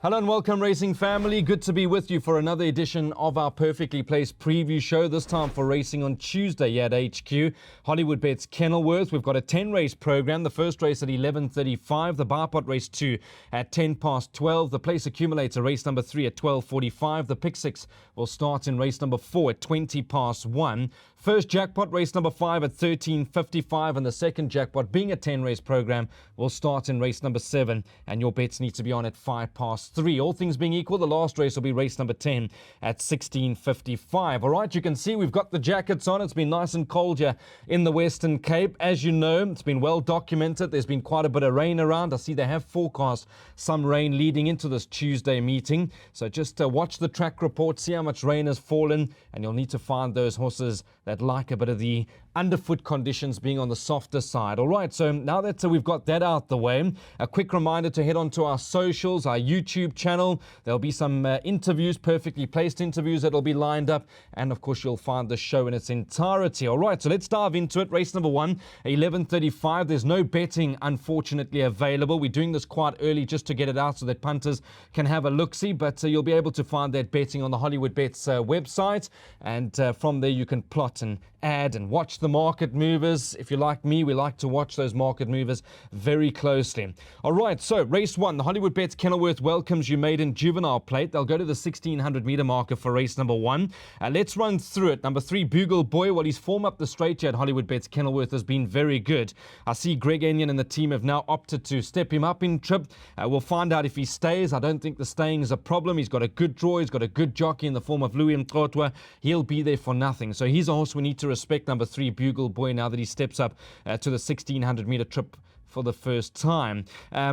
Hello and welcome, racing family. Good to be with you for another edition of our Perfectly Placed preview show, this time for racing on Tuesday at HQ. Hollywoodbets Kenilworth. We've got a 10-race program. The first race at 11:35, the bar pot race 2 at 12:10. The place accumulator race number 3 at 12:45. The pick 6 will start in race number 4 at 1. First jackpot race number 5 at 13:55, and the second jackpot, being a 10-race program, will start in race number 7, and your bets need to be on at 3:05. All things being equal, the last race will be race number 10 at 16:55. All right, you can see we've got the jackets on. It's been nice and cold here in the Western Cape. As you know, it's been well documented. There's been quite a bit of rain around. I see they have forecast some rain leading into this Tuesday meeting. So just watch the track report, see how much rain has fallen, and you'll need to find those horses that like a bit of the underfoot conditions being on the softer side. All right, so now that we've got that out the way, a quick reminder to head on to our socials, our YouTube channel. There'll be some interviews, perfectly placed interviews that'll be lined up, and of course you'll find the show in its entirety. All right, so let's dive into it. Race number 1, 11:35. There's no betting, unfortunately, available. We're doing this quite early just to get it out so that punters can have a look-see, but you'll be able to find that betting on the Hollywoodbets website, and from there you can plot and add and watch the market movers. If you're like me, we like to watch those market movers very closely. All right, so race 1, the Hollywoodbets Kenilworth welcomes you maiden juvenile plate. They'll go to the 1600-meter marker for race number 1. Let's run through it. Number 3, Bugle Boy. Well, his form up the straight here at Hollywoodbets Kenilworth has been very good. I see Greg Enyon and the team have now opted to step him up in trip. We'll find out if he stays. I don't think the staying is a problem. He's got a good draw. He's got a good jockey in the form of Louis Mkotwa. He'll be there for nothing. So he's a horse we need to respect, number 3, Bugle Boy, now that he steps up to the 1600-meter trip for the first time.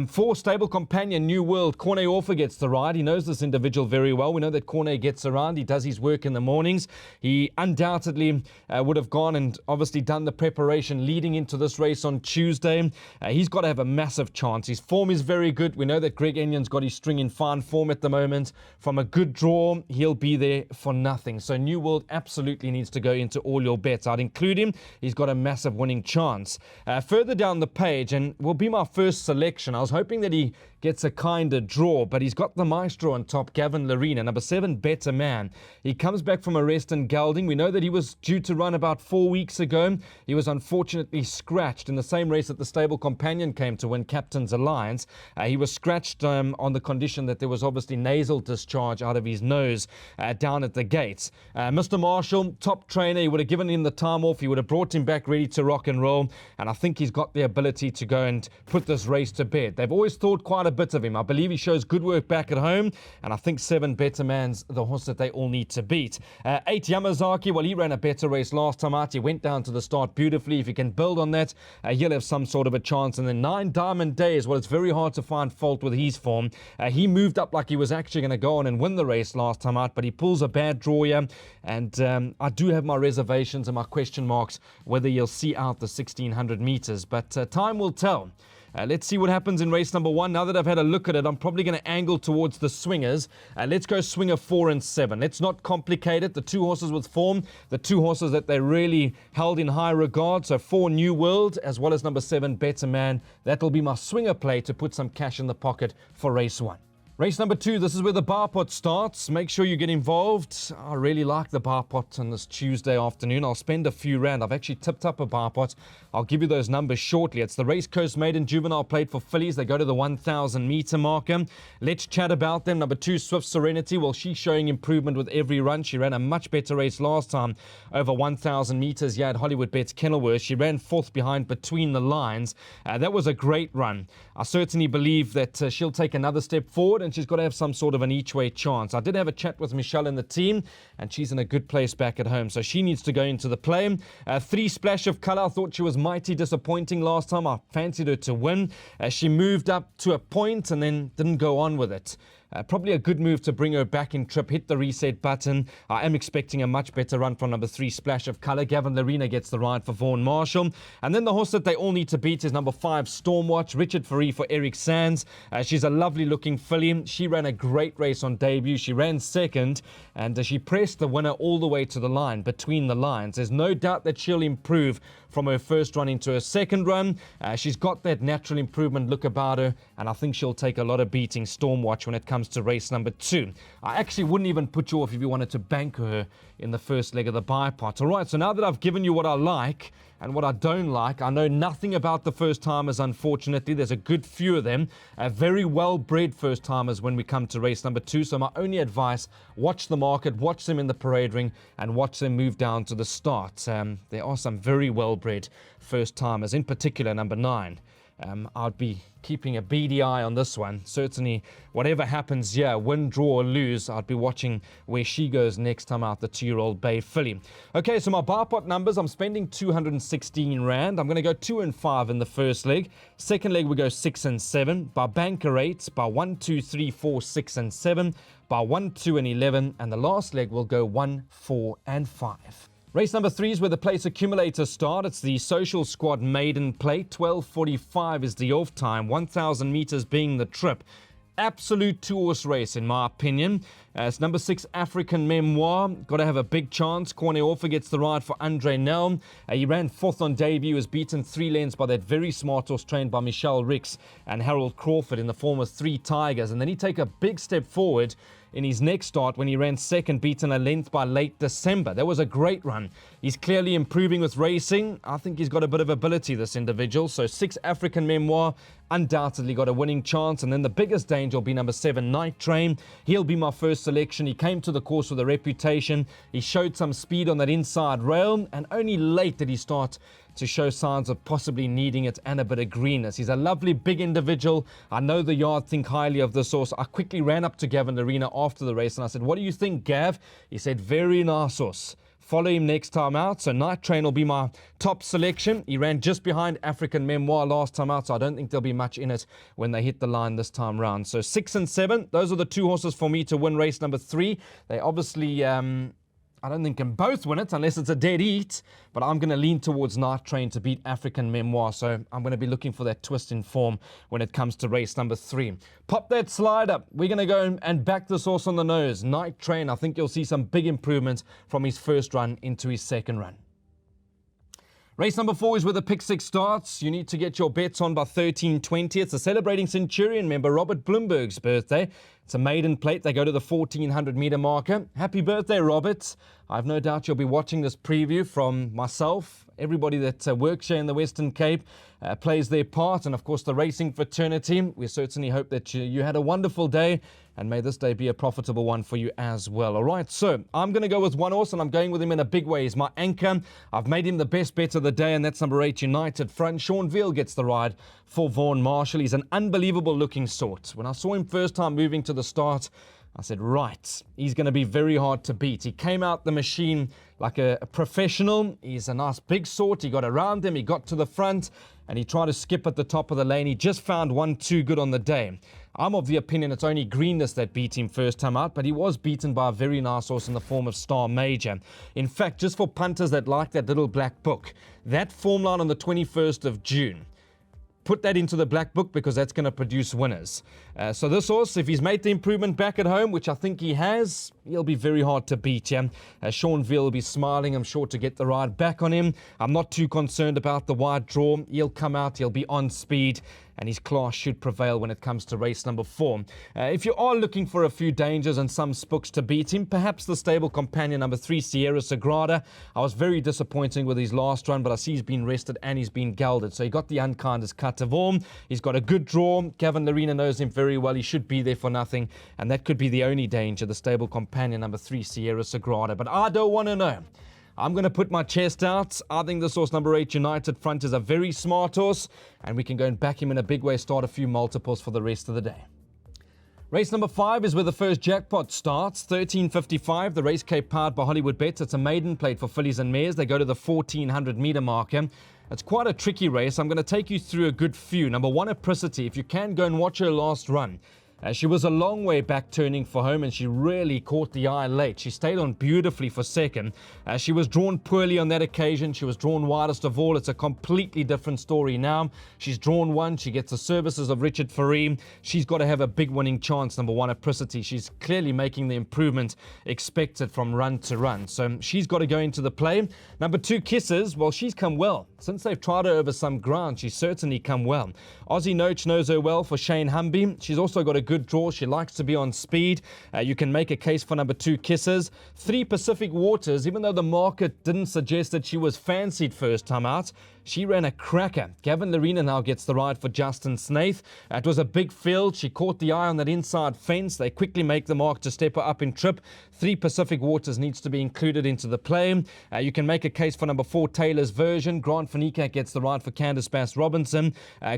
4, stable companion New World. Cornet Orfer gets the ride. He knows this individual very well. We know that Cornet gets around. He does his work in the mornings. He undoubtedly would have gone and obviously done the preparation leading into this race on Tuesday. He's got to have a massive chance. His form is very good. We know that Greg Enyon's got his string in fine form at the moment. From a good draw, he'll be there for nothing. So New World absolutely needs to go into all your bets. I'd include him. He's got a massive winning chance. Further down the page, and will be my first selection. I was hoping that he gets a kinder draw, but he's got the maestro on top, Gavin Larena, number 7, Better Man. He comes back from arrest and gelding. We know that he was due to run about 4 weeks ago. He was unfortunately scratched in the same race that the stable companion came to win, Captain's Alliance. He was scratched on the condition that there was obviously nasal discharge out of his nose down at the gates. Mr. Marshall, top trainer, he would have given him the time off. He would have brought him back ready to rock and roll, and I think he's got the ability to go and put this race to bed. They've always thought quite a bit of him. I believe he shows good work back at home, and I think 7, Better Man's the horse that they all need to beat. 8, Yamazaki. Well, he ran a better race last time out. He went down to the start beautifully. If he can build on that, he'll have some sort of a chance. And then 9, Diamond Days. Well, it's very hard to find fault with his form. He moved up like he was actually going to go on and win the race last time out, but he pulls a bad draw here, and I do have my reservations and my question marks whether he'll see out the 1600 meters, but time will tell. Let's see what happens in race number 1. Now that I've had a look at it, I'm probably going to angle towards the swingers. Let's go swinger 4 and 7. Let's not complicate it. The 2 horses with form, the 2 horses that they really held in high regard. So 4, New World, as well as number 7, Better Man. That'll be my swinger play to put some cash in the pocket for race 1. Race number 2, this is where the bar pot starts. Make sure you get involved. I really like the bar pot on this Tuesday afternoon. I'll spend a few rand. I've actually tipped up a bar pot. I'll give you those numbers shortly. It's the Race Coast Maiden Juvenile Plate for fillies. They go to the 1,000-meter marker. Let's chat about them. Number 2, Swift Serenity. Well, she's showing improvement with every run. She ran a much better race last time over 1,000 meters here at Hollywoodbets Kenilworth. She ran 4th behind Between the Lines. That was a great run. I certainly believe that she'll take another step forward, and she's got to have some sort of an each-way chance. I did have a chat with Michelle and the team, and she's in a good place back at home, so she needs to go into the play. 3, Splash of Colour. I thought she was mighty disappointing last time. I fancied her to win. She moved up to a point and then didn't go on with it. Probably a good move to bring her back in trip, hit the reset button. I am expecting a much better run from number 3, Splash of Colour. Gavin Larena gets the ride for Vaughan Marshall. And then the horse that they all need to beat is number 5, Stormwatch. Richard Faree for Eric Sands. She's a lovely looking filly. She ran a great race on debut. She ran 2nd, and she pressed the winner all the way to the line, Between the Lines. There's no doubt that she'll improve from her first run into her second run. She's got that natural improvement look about her, and I think she'll take a lot of beating, Stormwatch, when it comes comes to race number 2. I actually wouldn't even put you off if you wanted to bank her in the first leg of the buy pot. All right, so now that I've given you what I like and what I don't like, I know nothing about the first-timers, unfortunately. There's a good few of them, very well-bred first-timers when we come to race number 2. So my only advice, watch the market, watch them in the parade ring, and watch them move down to the start. There are some very well-bred first-timers, in particular number 9. I'd be keeping a beady eye on this one. Certainly, whatever happens here, win, draw, or lose, I'd be watching where she goes next time out, the 2-year-old Bay filly. Okay, so my bar pot numbers, I'm spending 216 Rand. I'm going to go 2 and 5 in the first leg. Second leg, we go 6 and 7. By banker rates, by 1, 2, 3, 4, 6 and 7. By 1, 2 and 11. And the last leg will go 1, 4 and 5. Race number 3 is where the place accumulators start. It's the Social Squad maiden plate. 12:45 is the off time, 1,000 meters being the trip. Absolute two-horse race, in my opinion. It's number 6, African Memoir. Got to have a big chance. Corne Orfer gets the ride for Andre Nelm. He ran 4th on debut, was beaten 3 lengths by that very smart horse trained by Michelle Ricks and Harold Crawford in the form of 3 Tigers. And then he take a big step forward in his next start when he ran second, beaten a length by late December. That was a great run. He's clearly improving with racing. I think he's got a bit of ability, this individual. So 6, African Memoir, undoubtedly got a winning chance. And then the biggest danger will be number 7, Night Train. He'll be my first selection. He came to the course with a reputation. He showed some speed on that inside rail, and only late did he start to show signs of possibly needing it and a bit of greenness. He's a lovely big individual. I know the yard think highly of this horse. I quickly ran up to Gavin Arena after the race and I said, "What do you think, Gav?" He said, "Very nice horse. Follow him next time out." So Night Train will be my top selection. He ran just behind African Memoir last time out, so I don't think there'll be much in it when they hit the line this time round. So 6 and 7, those are the 2 horses for me to win race number 3. They obviously I don't think can both win it unless it's a dead eat, but I'm going to lean towards Night Train to beat African Memoir, so I'm going to be looking for that twist in form when it comes to race number 3. Pop that slide up. We're going to go and back this horse on the nose. Night Train, I think you'll see some big improvements from his first run into his second run. Race number 4 is where the pick 6 starts. You need to get your bets on by 13:20. It's a celebrating Centurion member, Robert Bloomberg's birthday. It's a maiden plate. They go to the 1,400 meter marker. Happy birthday, Robert. I've no doubt you'll be watching this preview from myself. Everybody that works here in the Western Cape plays their part. And of course, the racing fraternity. We certainly hope that you had a wonderful day. And may this day be a profitable one for you as well. All right, so I'm going to go with one horse, and I'm going with him in a big way. He's my anchor. I've made him the best bet of the day, and that's number 8, United Front. Sean Veal gets the ride for Vaughan Marshall. He's an unbelievable-looking sort. When I saw him first time moving to the start, I said, right, he's going to be very hard to beat. He came out the machine like a professional. He's a nice big sort. He got around him. He got to the front, and he tried to skip at the top of the lane. He just found one too good on the day. I'm of the opinion it's only greenness that beat him first time out, but he was beaten by a very nice horse in the form of Star Major. In fact, just for punters that like that little black book, that form line on the 21st of June, put that into the black book because that's going to produce winners. So this horse, if he's made the improvement back at home, which I think he has, he'll be very hard to beat. Yeah? Sean Veal will be smiling, I'm sure, to get the ride back on him. I'm not too concerned about the wide draw. He'll come out, he'll be on speed, and his class should prevail when it comes to race number 4. If you are looking for a few dangers and some spooks to beat him, perhaps the stable companion number 3, Sierra Sagrada. I was very disappointing with his last run, but I see he's been rested and he's been gelded. So he got the unkindest cut of all. He's got a good draw. Gavin Larena knows him very well. He should be there for nothing, and that could be the only danger, the stable companion number 3, Sierra Sagrada. But I don't want to know. I'm going to put my chest out. I think this horse, number 8, United Front, is a very smart horse, and we can go and back him in a big way, start a few multiples for the rest of the day. Race number 5 is where the first jackpot starts. 13:55, the race Cape powered by Hollywoodbets. It's a maiden plate for fillies and mares. They go to the 1,400 meter marker. It's quite a tricky race. I'm going to take you through a good few. Number 1, Apricity. If you can, go and watch her last run. She was a long way back turning for home, and she really caught the eye late. She stayed on beautifully for second. She was drawn poorly on that occasion. She was drawn widest of all. It's a completely different story now. She's drawn 1. She gets the services of Richard Fareem. She's got to have a big winning chance, number 1, Apricity. She's clearly making the improvement expected from run to run. So she's got to go into the play. Number 2, Kisses. Well, she's come well. Since they've tried her over some ground, she's certainly come well. Aussie Noach knows her well for Shane Humby. She's also got a good good draw. She likes to be on speed. You can make a case for number 2, Kisses. 3, Pacific Waters, even though the market didn't suggest that she was fancied first time out, she ran a cracker. Gavin Larena now gets the ride for Justin Snaith. It was a big field. She caught the eye on that inside fence. They quickly make the mark to step her up in trip. 3, Pacific Waters needs to be included into the play. You can make a case for number 4, Taylor's Version. Grant Fanika gets the ride for Candice Bass-Robinson.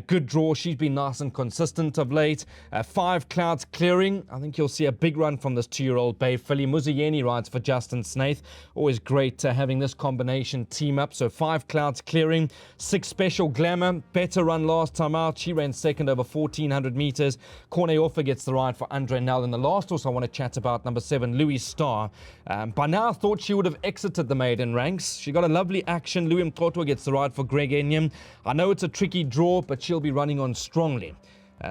Good draw. She's been nice and consistent of late. 5, Clouds Clearing. I think you'll see a big run from this 2-year-old Bay filly. Muzayeni rides for Justin Snaith. Always great having this combination team up. So 5, Clouds Clearing. 6, Special Glamour. Better run last time out. She ran second over 1,400 meters. Corne Offer gets the ride for Andre Nell. And the last horse I want to chat about, number 7, Louis Star. By now I thought she would have exited the maiden ranks. She got a lovely action. Louis Mkotwa gets the ride for Greg Enyam. I know it's a tricky draw, but she'll be running on strongly.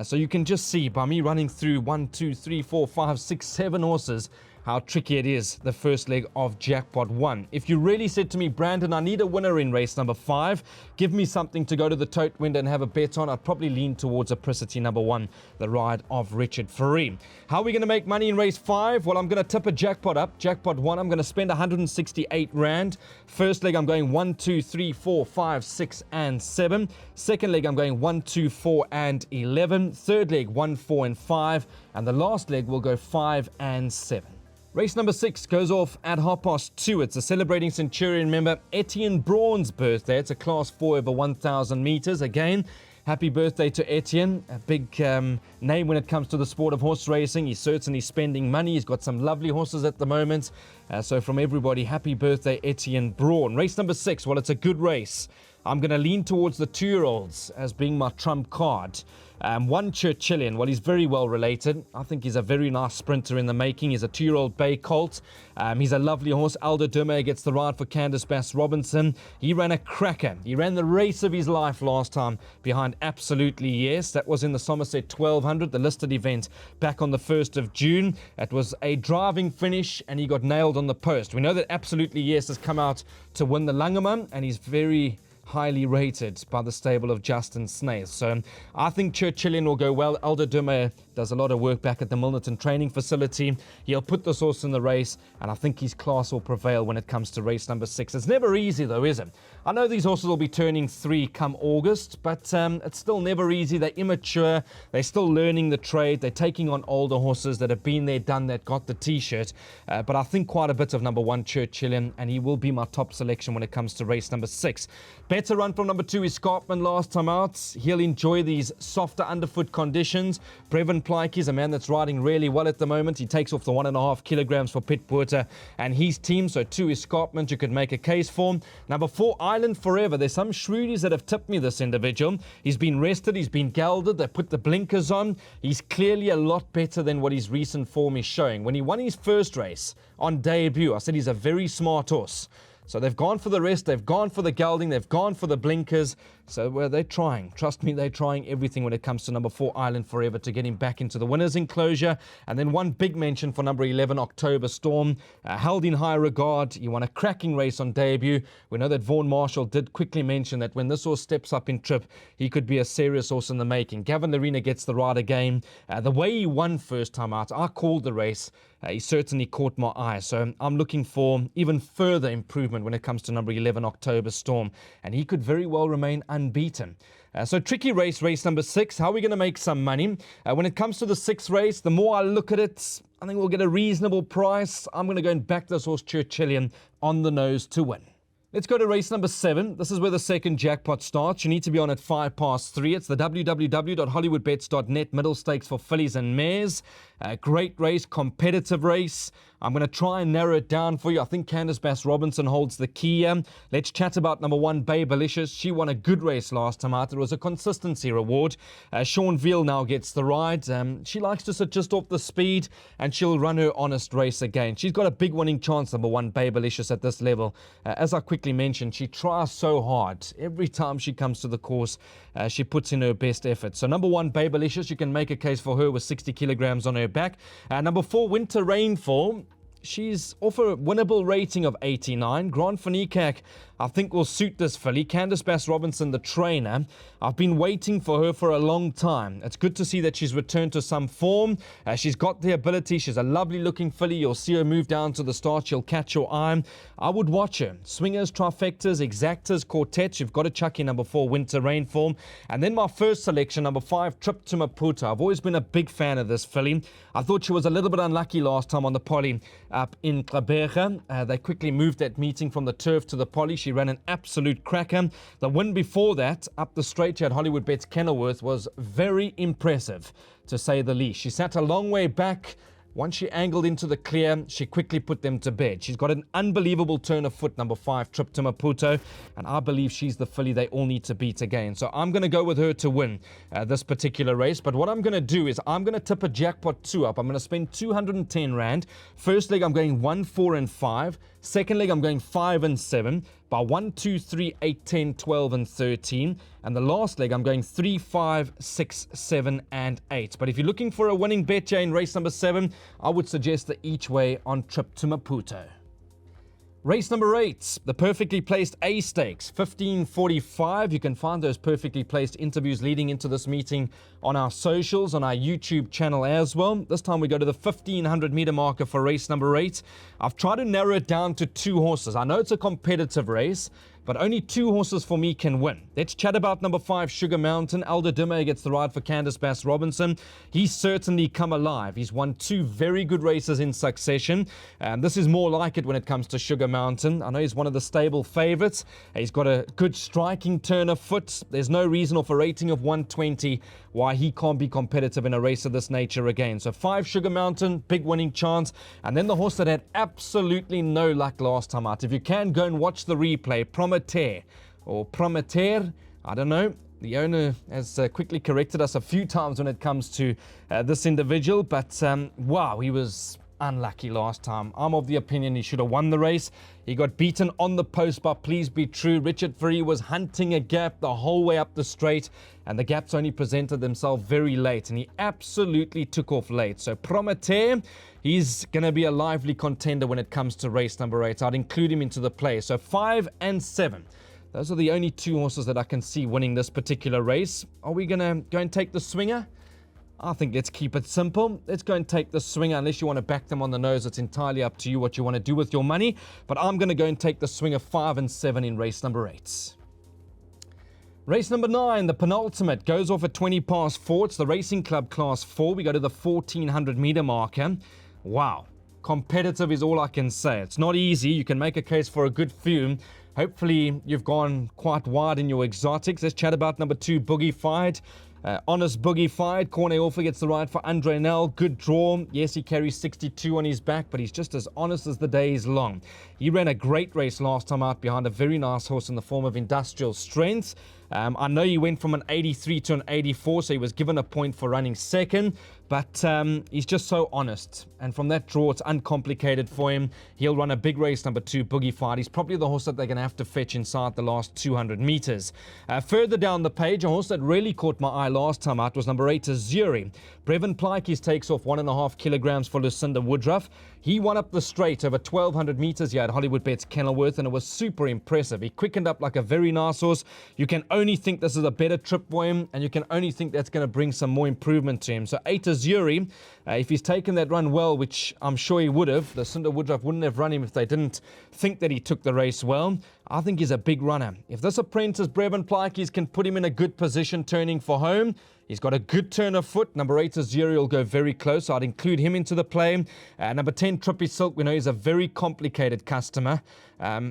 So you can just see by me running through 1, 2, 3, 4, 5, 6, 7 horses how tricky it is, the first leg of Jackpot 1. If you really said to me, Brandon, I need a winner in race number 5, give me something to go to the tote window and have a bet on, I'd probably lean towards Apricity number 1, the ride of Richard Ferree. How are we going to make money in race 5? Well, I'm going to tip a jackpot up. Jackpot 1, I'm going to spend 168 Rand. First leg, I'm going 1, 2, 3, 4, 5, 6, and 7. Second leg, I'm going 1, 2, 4, and 11. Third leg, 1, 4, and 5. And the last leg will go 5 and 7. Race number 6 goes off at 2:30. It's a celebrating Centurion member Etienne Braun's birthday. It's a class 4 over 1,000 meters. Again, happy birthday to Etienne. A big name when it comes to the sport of horse racing. He's certainly spending money. He's got some lovely horses at the moment. So from everybody, happy birthday, Etienne Braun. Race number 6, well, it's a good race. I'm going to lean towards the 2-year-olds as being my trump card. 1, Churchillian, well, he's very well related. I think he's a very nice sprinter in the making. He's a 2-year-old bay colt. He's a lovely horse. Aldo Dume gets the ride for Candice Bass-Robinson. He ran a cracker. He ran the race of his life last time behind Absolutely Yes. That was in the Somerset 1200, the listed event back on the 1st of June. It was a driving finish and he got nailed on the post. We know that Absolutely Yes has come out to win the Langeman and he's very highly rated by the stable of Justin Snaith. So I think Churchillian will go well. Aldo Dume does a lot of work back at the Milnerton training facility. He'll put this horse in the race, and I think his class will prevail when it comes to race number 6. It's never easy though, is it? I know these horses will be turning 3 come August, but it's still never easy. They're immature. They're still learning the trade. They're taking on older horses that have been there, done that, got the t-shirt. But I think quite a bit of number 1, Churchillian, and he will be my top selection when it comes to race number 6. Better run from number 2 is Scarpman last time out. He'll enjoy these softer underfoot conditions. Brevin Plyke is a man that's riding really well at the moment. He takes off the 1.5 kilograms for Pitt Porter and his team. So 2 is Scarpman you could make a case for. Number 4, Island Forever. There's some shrewdies that have tipped me this individual. He's been rested. He's been gelded. They put the blinkers on. He's clearly a lot better than what his recent form is showing. When he won his first race on debut, I said he's a very smart horse. So they've gone for the rest, they've gone for the gelding, they've gone for the blinkers. So they're trying. Trust me, they're trying everything when it comes to number 4, Island Forever, to get him back into the winner's enclosure. And then one big mention for number 11, October Storm. Held in high regard. He won a cracking race on debut. We know that Vaughan Marshall did quickly mention that when this horse steps up in trip, he could be a serious horse in the making. Gavin Larena gets the ride again. The way he won first time out, I called the race. He certainly caught my eye. So I'm looking for even further improvement when it comes to number 11, October Storm. And he could very well remain unbeaten. So tricky race, race number 6. How are we going to make some money? When it comes to the 6th race, the more I look at it, I think we'll get a reasonable price. I'm going to go and back this horse, Churchillian, on the nose to win. Let's go to race number 7. This is where the second jackpot starts. You need to be on at 3:05. It's the www.hollywoodbets.net middle stakes for fillies and mares. Great race, competitive race. I'm going to try and narrow it down for you. I think Candice Bass-Robinson holds the key. Let's chat about number 1, Babelicious. She won a good race last time out. It was a consistency reward. Sean Veal now gets the ride. She likes to sit just off the speed, and she'll run her honest race again. She's got a big winning chance, number 1, Babelicious, at this level. As I quickly mentioned, she tries so hard. Every time she comes to the course, she puts in her best effort. So number 1, Babelicious, you can make a case for her with 60 kilograms on her back. Number 4, Winter Rainfall. she's off a winnable rating of 89. Grant van Niekerk, I think, will suit this filly. Candice Bass-Robinson, the trainer, I've been waiting for her for a long time. It's good to see that she's returned to some form. She's got the ability. She's a lovely looking filly. You'll see her move down to the start. She'll catch your eye. I would watch her. Swingers, trifectas, exactas, quartets. You've got to chuck in number 4, Winter Rainform. And then my first selection, number 5, Trip to Maputo. I've always been a big fan of this filly. I thought she was a little bit unlucky last time on the poly up in Klaberge. They quickly moved that meeting from the turf to the poly. She ran an absolute cracker. The win before that, up the straight at Hollywoodbets Kenilworth, was very impressive, to say the least. She sat a long way back. Once she angled into the clear, she quickly put them to bed. She's got an unbelievable turn of foot, number 5, Trip to Maputo, and I believe she's the filly they all need to beat again. So I'm going to go with her to win this particular race. But what I'm going to do is I'm going to tip a jackpot 2 up. I'm going to spend 210 Rand. First leg, I'm going 1, 4, and 5. Second leg, I'm going 5 and 7. By 1, 2, 3, 8, 10, 12, and 13. And the last leg, I'm going 3, 5, 6, 7, and 8. But if you're looking for a winning bet in race number 7, I would suggest the each way on Trip to Maputo. Race number 8, the perfectly placed A stakes, 15:45. You can find those perfectly placed interviews leading into this meeting on our socials, on our YouTube channel as well. This time we go to the 1500 meter marker for race number 8. I've tried to narrow it down to 2 horses. I know it's a competitive race, but only 2 horses for me can win. Let's chat about number 5, Sugar Mountain. Aldo Dimme gets the ride for Candice Bass-Robinson. He's certainly come alive. He's won 2 very good races in succession. And this is more like it when it comes to Sugar Mountain. I know he's one of the stable favourites. He's got a good striking turn of foot. There's no reason off a rating of 120 why he can't be competitive in a race of this nature again. So 5, Sugar Mountain, big winning chance. And then the horse that had absolutely no luck last time out. If you can, go and watch the replay. Prometer, I don't know. The owner has quickly corrected us a few times when it comes to this individual, but wow, he was unlucky last time. I'm of the opinion he should have won the race. He got beaten on the post by Please Be True. Richard Fourie was hunting a gap the whole way up the straight, and the gaps only presented themselves very late, and he absolutely took off late. So Prometer, he's going to be a lively contender when it comes to race number 8. I'd include him into the play. So 5 and 7. Those are the only 2 horses that I can see winning this particular race. Are we going to go and take the swinger? I think let's keep it simple. Let's go and take the swinger. Unless you want to back them on the nose, it's entirely up to you what you want to do with your money. But I'm going to go and take the swinger 5 and 7 in race number 8. Race number 9, the penultimate, goes off at 20 past 4. It's the Racing Club Class 4. We go to the 1400 meter marker. Wow. Competitive is all I can say. It's not easy. You can make a case for a good few. Hopefully, you've gone quite wide in your exotics. Let's chat about number 2, Boogie Fight. Honest Boogie Fight. Corne Alpha gets the ride for Andre Nel. Good draw. Yes, he carries 62 on his back, but he's just as honest as the day is long. He ran a great race last time out behind a very nice horse in the form of Industrial Strength. I know he went from an 83 to an 84, so he was given a point for running second. But he's just so honest. And from that draw, it's uncomplicated for him. He'll run a big race, number 2, Boogie Fight. He's probably the horse that they're going to have to fetch inside the last 200 meters. Further down the page, a horse that really caught my eye last time out was number 8, Azuri. Brevin Pleikes takes off 1.5 kilograms for Lucinda Woodruff. He won up the straight over 1,200 meters here at Hollywoodbets Kenilworth, and it was super impressive. He quickened up like a very nice horse. You can only think this is a better trip for him, and you can only think that's going to bring some more improvement to him. So 8 Azuri, if he's taken that run well, which I'm sure he would have, Lucinda Woodruff wouldn't have run him if they didn't think that he took the race well. I think he's a big runner. If this apprentice, Brevin Pleikes, can put him in a good position turning for home, he's got a good turn of foot. Number 8, Azuri, will go very close. I'd include him into the play. Number 10, Trippy Silk. We know he's a very complicated customer.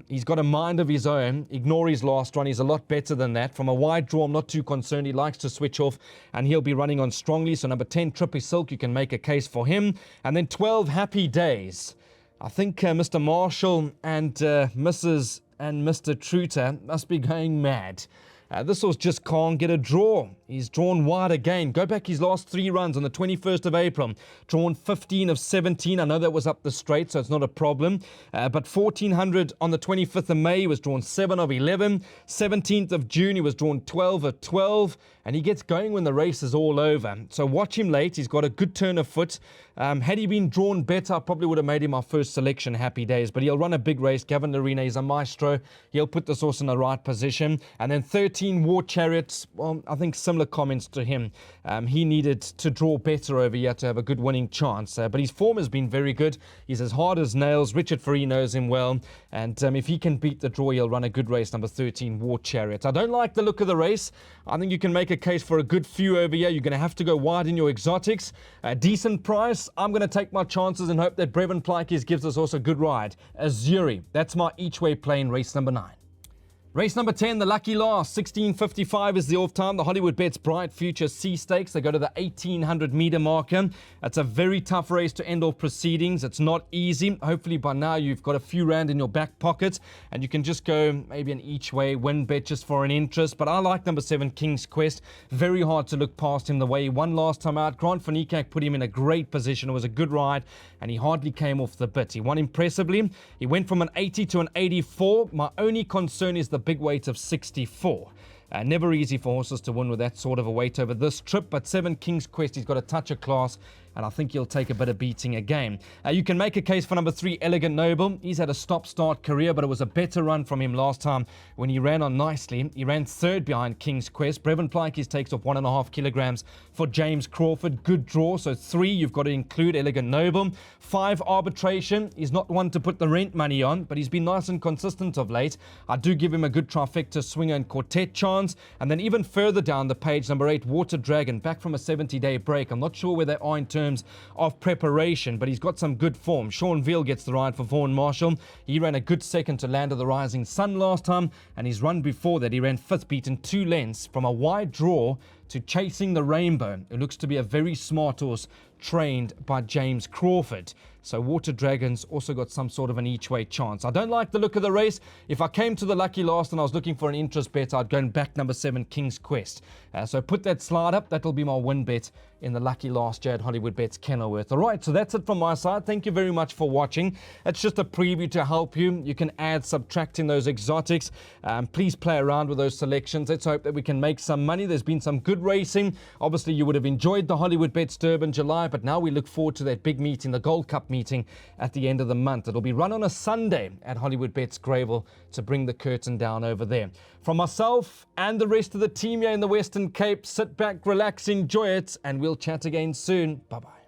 He's got a mind of his own. Ignore his last run. He's a lot better than that. From a wide draw, I'm not too concerned. He likes to switch off, and he'll be running on strongly. So number 10, Trippy Silk, you can make a case for him. And then 12, Happy Days. I think Mr. Marshall and Mrs. and Mr. Truter must be going mad. This horse just can't get a draw. He's drawn wide again. Go back his last 3 runs on the 21st of April. Drawn 15 of 17. I know that was up the straight, so it's not a problem. But 1400 on the 25th of May, he was drawn 7 of 11. 17th of June, he was drawn 12 of 12. And he gets going when the race is all over. So watch him late. He's got a good turn of foot. Had he been drawn better, I probably would have made him my first selection, happy days. But he'll run a big race. Gavin Larena is a maestro. He'll put this horse in the right position. And then 13 War Chariots. Well, I think similar comments to him. He needed to draw better over here to have a good winning chance. But his form has been very good. He's as hard as nails. Richard Faree knows him well. And if he can beat the draw, he'll run a good race, number 13 War Chariots. I don't like the look of the race. I think you can make a case for a good few over here. You're going to have to go wide in your exotics. A decent price. I'm going to take my chances and hope that Brevin Plykes gives us also a good ride. Azuri. That's my each way play in race number 9. Race number 10, the lucky last, 16:55 is the off time. The Hollywoodbets Bright Future C Stakes. They go to the 1800 meter marker. It's a very tough race to end off proceedings. It's not easy. Hopefully by now you've got a few rand in your back pocket and you can just go maybe an each way win bet just for an interest. But I like number 7, King's Quest. Very hard to look past him the way he won last time out. Grant van Niekerk put him in a great position. It was a good ride and he hardly came off the bit. He won impressively. He went from an 80 to an 84. My only concern is the big weight of 64. Never easy for horses to win with that sort of a weight over this trip, but 7 King's Quest, he's got a touch of class, and I think he'll take a bit of beating again. You can make a case for number 3, Elegant Noble. He's had a stop-start career, but it was a better run from him last time when he ran on nicely. He ran 3rd behind King's Quest. Brevin Plykes takes off 1.5 kilograms for James Crawford. Good draw, so 3, you've got to include Elegant Noble. 5, Arbitration. He's not one to put the rent money on, but he's been nice and consistent of late. I do give him a good trifecta swinger and quartet chance. And then even further down the page, number 8, Water Dragon, back from a 70-day break. I'm not sure where they are in terms of preparation, but he's got some good form. Sean Veal gets the ride for Vaughan Marshall. He ran a good second to Land of the Rising Sun last time, and his run before that, he ran 5th, beaten 2 lengths from a wide draw to Chasing the Rainbow. It looks to be a very smart horse trained by James Crawford. So Water Dragon's also got some sort of an each-way chance. I don't like the look of the race. If I came to the lucky last and I was looking for an interest bet, I'd go and back number 7, King's Quest. So put that slide up. That'll be my win bet in the lucky last Jad Hollywoodbets Kenilworth. All right, so that's it from my side. Thank you very much for watching. It's just a preview to help you. You can add, subtract in those exotics. Please play around with those selections. Let's hope that we can make some money. There's been some good racing. Obviously, you would have enjoyed the Hollywoodbets Durban July, but now we look forward to that big meeting, the Gold Cup meeting at the end of the month. It'll be run on a Sunday at Hollywoodbets Greyville to bring the curtain down over there. From myself and the rest of the team here in the Western Cape, sit back, relax, enjoy it, and we'll chat again soon. Bye-bye.